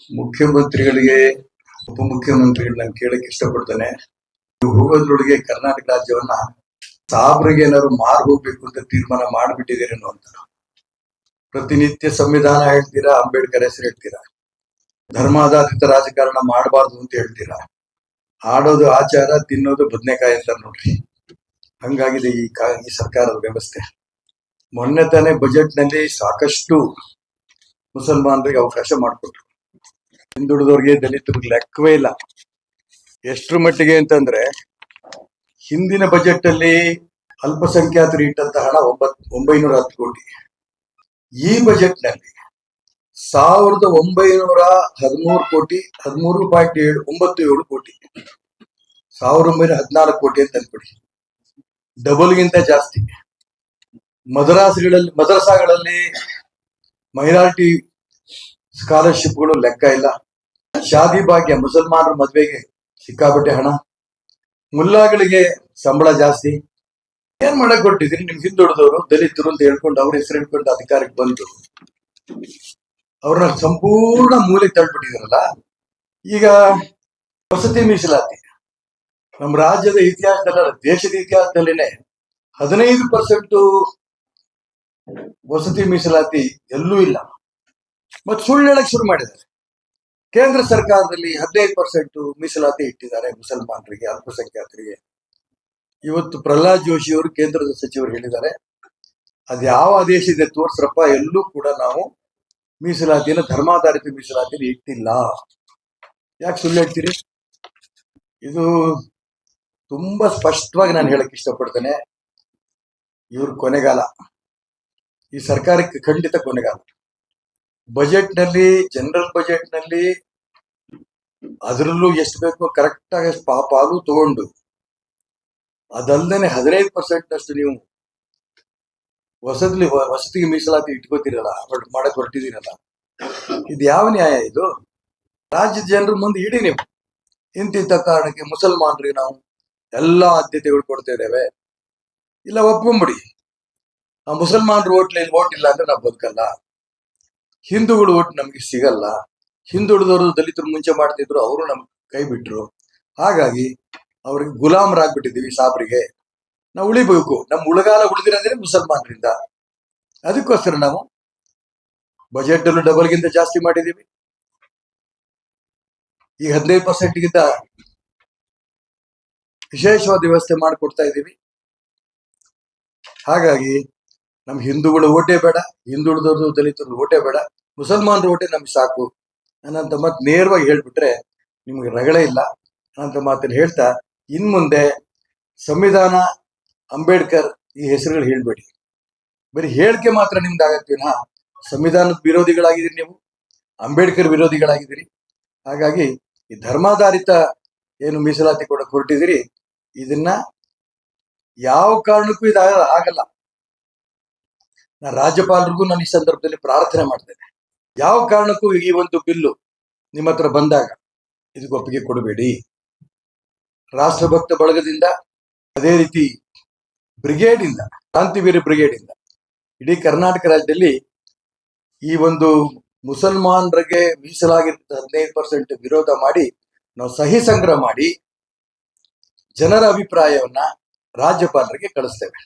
ಮುಖ್ಯಮಂತ್ರಿಗಳಿಗೆ ಉಪಮುಖ್ಯಮಂತ್ರಿಗಳು ನಾನು ಕೇಳಕ್ಕೆ ಇಷ್ಟಪಡ್ತೇನೆ. ಹೋಗೋದ್ರೊಳಗೆ ಕರ್ನಾಟಕ ರಾಜ್ಯವನ್ನ ಸಾಬ್ರಿಗೆ ಏನಾದ್ರು ಮಾರ್ ಹೋಗ್ಬೇಕು ಅಂತ ತೀರ್ಮಾನ ಮಾಡ್ಬಿಟ್ಟಿದ್ದೀರೇನೋ ಅಂತ. ಪ್ರತಿನಿತ್ಯ ಸಂವಿಧಾನ ಹೇಳ್ತೀರಾ, ಅಂಬೇಡ್ಕರ್ ಹೆಸರು ಹೇಳ್ತೀರಾ, ಧರ್ಮಾಧಾರಿತ ರಾಜಕಾರಣ ಮಾಡಬಾರ್ದು ಅಂತ ಹೇಳ್ತೀರಾ, ಆಡೋದು ಆಚಾರ, ತಿನ್ನೋದು ಬದನೆಕಾಯಿ ಅಂತ ನೋಡ್ರಿ. ಹಂಗಾಗಿದೆ ಈ ಸರ್ಕಾರದ ವ್ಯವಸ್ಥೆ. ಮೊನ್ನೆ ತಾನೇ ಬಜೆಟ್ ನಲ್ಲಿ ಸಾಕಷ್ಟು ಮುಸಲ್ಮಾನರಿಗೆ ಅವಕಾಶ ಮಾಡಿಕೊಟ್ರು. ಹಿಂದುಳಿದವ್ರಿಗೆ, ದಲಿತರಿಗೆ ಲೆಕ್ಕವೇ ಇಲ್ಲ. ಎಷ್ಟರ ಮಟ್ಟಿಗೆ ಅಂತಂದ್ರೆ ಹಿಂದಿನ ಬಜೆಟ್ ಅಲ್ಲಿ ಅಲ್ಪಸಂಖ್ಯಾತರು ಇಟ್ಟಂತ ಹಣ 910 ಕೋಟಿ. ಈ ಬಜೆಟ್ ನಲ್ಲಿ 1913 ಕೋಟಿ, 13.97 ಕೋಟಿ, 1914 ಕೋಟಿ ಅಂತ ಅನ್ಬಿಡಿ. ಡಬಲ್ಗಿಂತ ಜಾಸ್ತಿ. ಮದರಸಾಗಳಲ್ಲಿ ಮೈನಾರಿಟಿ ಸ್ಕಾಲರ್ಶಿಪ್ಗಳು ಲೆಕ್ಕ ಇಲ್ಲ. ಶಾದಿ ಭಾಗ್ಯ, ಮುಸಲ್ಮಾನರ ಮದ್ವೆಗೆ ಸಿಕ್ಕಾಪಟ್ಟೆ ಹಣ. ಮುಲ್ಲಾಗಳಿಗೆ ಸಂಬಳ ಜಾಸ್ತಿ. ಏನ್ ಮಾಡಕ್ ಕೊಟ್ಟಿದ್ರಿ? ನಿಮ್ ಹಿಂದುಳಿದವರು, ದಲಿತರು ಅಂತ ಹೇಳ್ಕೊಂಡು ಅವ್ರ ಹೆಸರು ಹೇಳ್ಕೊಂಡು ಅಧಿಕಾರಕ್ಕೆ ಬಂದು ಅವ್ರನ್ನ ಸಂಪೂರ್ಣ ಮೂಲೆ ತಳ್ಬಿಟ್ಟಿದಾರಲ್ಲ. ಈಗ ವಸತಿ ಮೀಸಲಾತಿ ನಮ್ಮ ರಾಜ್ಯದ ಇತಿಹಾಸದಲ್ಲ, ದೇಶದ ಇತಿಹಾಸದಲ್ಲೇನೆ 15% ವಸತಿ ಮೀಸಲಾತಿ ಎಲ್ಲೂ ಇಲ್ಲ. ಮತ್ತೆ ಸುಳ್ಳು ಹೇಳಕ್ ಶುರು ಮಾಡಿದ್ದಾರೆ. ಕೇಂದ್ರ ಸರ್ಕಾರದಲ್ಲಿ 15% ಮೀಸಲಾತಿ ಇಟ್ಟಿದ್ದಾರೆ ಮುಸಲ್ಮಾನರಿಗೆ, ಅಲ್ಪಸಂಖ್ಯಾತರಿಗೆ. ಇವತ್ತು ಪ್ರಹ್ಲಾದ್ ಜೋಶಿ ಅವರು, ಕೇಂದ್ರದ ಸಚಿವರು ಹೇಳಿದ್ದಾರೆ, ಅದ್ಯಾವ ಆದೇಶ ಇದೆ ತೋರ್ಸ್ರಪ್ಪ, ಎಲ್ಲೂ ಕೂಡ ನಾವು ಮೀಸಲಾತಿಯನ್ನು, ಧರ್ಮಾಧಾರಿತ ಮೀಸಲಾತಿಯನ್ನು ಇಟ್ಟಿಲ್ಲ. ಯಾಕೆ ಸುಳ್ಳು ಹೇಳ್ತೀರಿ? ಇದು ತುಂಬಾ ಸ್ಪಷ್ಟವಾಗಿ ನಾನು ಹೇಳಕ್ ಇಷ್ಟಪಡ್ತೇನೆ. ಇವ್ರ ಕೊನೆಗಾಲ, ಈ ಸರ್ಕಾರಕ್ಕೆ ಖಂಡಿತ ಕೊನೆಗಾಲ. ಬಜೆಟ್ ನಲ್ಲಿ, ಜನರಲ್ ಬಜೆಟ್ ನಲ್ಲಿ ಅದರಲ್ಲೂ ಎಷ್ಟು ಬೇಕೋ ಕರೆಕ್ಟ್ ಆಗಿ ಪಾಲು ತಗೊಂಡು, ಅದಲ್ಲದೆ 15% ನೀವು ವಸತಿಗೆ ಮೀಸಲಾತಿ ಇಟ್ಕೋತಿರಲ್ಲ, ಮಾಡಕ್ ಹೊರಟಿದ್ದೀರಲ್ಲ, ಇದು ಯಾವ ನ್ಯಾಯ? ಇದು ರಾಜ್ಯದ ಜನರ ಮುಂದೆ ಇಡಿ ನೀವು. ಇಂತಿಂತ ಕಾರಣಕ್ಕೆ ಮುಸಲ್ಮಾನರಿಗೆ ನಾವು ಎಲ್ಲಾ ಆದ್ಯತೆಗಳು ಕೊಡ್ತಾ ಇದ್ದೇವೆ. ಇಲ್ಲ ಒಪ್ಕೊಂಬಿಡಿ, ಆ ಮುಸಲ್ಮಾನರು ಓಟ್ ಇಲ್ಲ ಅಂದ್ರೆ ನಾವು ಬದುಕಲ್ಲ. ಹಿಂದೂಗಳು ಓಟ್ ನಮ್ಗೆ ಸಿಗಲ್ಲ. ಹಿಂದುಳಿದವರು, ದಲಿತರು ಮುಂಚೆ ಮಾಡ್ತಿದ್ರು, ಅವರು ನಮ್ಗೆ ಕೈ ಬಿಟ್ರು. ಹಾಗಾಗಿ ಅವ್ರಿಗೆ ಗುಲಾಮರಾಗ್ಬಿಟ್ಟಿದ್ದೀವಿ. ಸಾಬ್ರಿಗೆ ನಾವು ಉಳಿಬೇಕು. ನಮ್ಮ ಉಳಗಾಲ ಉಳಿದಿರೋದ್ರೆ ಮುಸಲ್ಮಾನರಿಂದ. ಅದಕ್ಕೋಸ್ಕರ ನಾವು ಬಜೆಟ್ ಅಲ್ಲೂ ಡಬಲ್ಗಿಂತ ಜಾಸ್ತಿ ಮಾಡಿದೀವಿ. ಈಗ 15%ಗಿಂತ ವಿಶೇಷವಾದ ವ್ಯವಸ್ಥೆ ಮಾಡಿಕೊಡ್ತಾ ಇದ್ದೀವಿ. ಹಾಗಾಗಿ ನಮ್ ಹಿಂದೂಗಳು ಓಟೇ ಬೇಡ, ಹಿಂದುಳಿದವರು, ದಲಿತರು ಓಟೇ ಬೇಡ, ಮುಸಲ್ಮಾನರು ಓಟೇ ನಮ್ಗೆ ಸಾಕು ಅನ್ನಂತ ಮಾತು ನೇರವಾಗಿ ಹೇಳ್ಬಿಟ್ರೆ ನಿಮ್ಗೆ ರಗಳೆ ಇಲ್ಲ ಅನ್ನಂತ ಮಾತನ್ನು ಹೇಳ್ತಾ, ಇನ್ ಮುಂದೆ ಸಂವಿಧಾನ, ಅಂಬೇಡ್ಕರ್ ಈ ಹೆಸರುಗಳು ಹೇಳ್ಬೇಡಿ. ಬರೀ ಹೇಳಿಕೆ ಮಾತ್ರ ನಿಮ್ದು ಆಗತ್ತೀನ. ಸಂವಿಧಾನದ ವಿರೋಧಿಗಳಾಗಿದ್ದೀರಿ ನೀವು, ಅಂಬೇಡ್ಕರ್ ವಿರೋಧಿಗಳಾಗಿದ್ದೀರಿ. ಹಾಗಾಗಿ ಈ ಧರ್ಮಾಧಾರಿತ ಏನು ಮೀಸಲಾತಿ ಕೊಡಕ್ ಹೊರಟಿದ್ದೀರಿ, ಇದನ್ನ ಯಾವ ಕಾರಣಕ್ಕೂ ಇದು ಆಗಲ್ಲ. ನಾನು ರಾಜ್ಯಪಾಲರಿಗೂ ನಾನು ಈ ಸಂದರ್ಭದಲ್ಲಿ ಪ್ರಾರ್ಥನೆ ಮಾಡ್ತೇನೆ, ಯಾವ ಕಾರಣಕ್ಕೂ ಈ ಒಂದು ಬಿಲ್ಲು ನಿಮ್ಮ ಹತ್ರ ಬಂದಾಗ ಇದಕ್ಕೆ ಒಪ್ಪಿಗೆ ಕೊಡಬೇಡಿ. ರಾಷ್ಟ್ರಭಕ್ತ ಬಳಗದಿಂದ, ಅದೇ ರೀತಿ ಬ್ರಿಗೇಡ್ ಇಂದ, ಕ್ರಾಂತಿವೀರ ಬ್ರಿಗೇಡ್ ಇಂದ ಇಡೀ ಕರ್ನಾಟಕ ರಾಜ್ಯದಲ್ಲಿ ಈ ಒಂದು ಮುಸಲ್ಮಾನರಿಗೆ ಮೀಸಲಾಗಿದ್ದ 15% ವಿರೋಧ ಮಾಡಿ ನಾವು ಸಹಿ ಸಂಗ್ರಹ ಮಾಡಿ ಜನರ ಅಭಿಪ್ರಾಯವನ್ನ ರಾಜ್ಯಪಾಲರಿಗೆ ಕಳಿಸ್ತೇವೆ.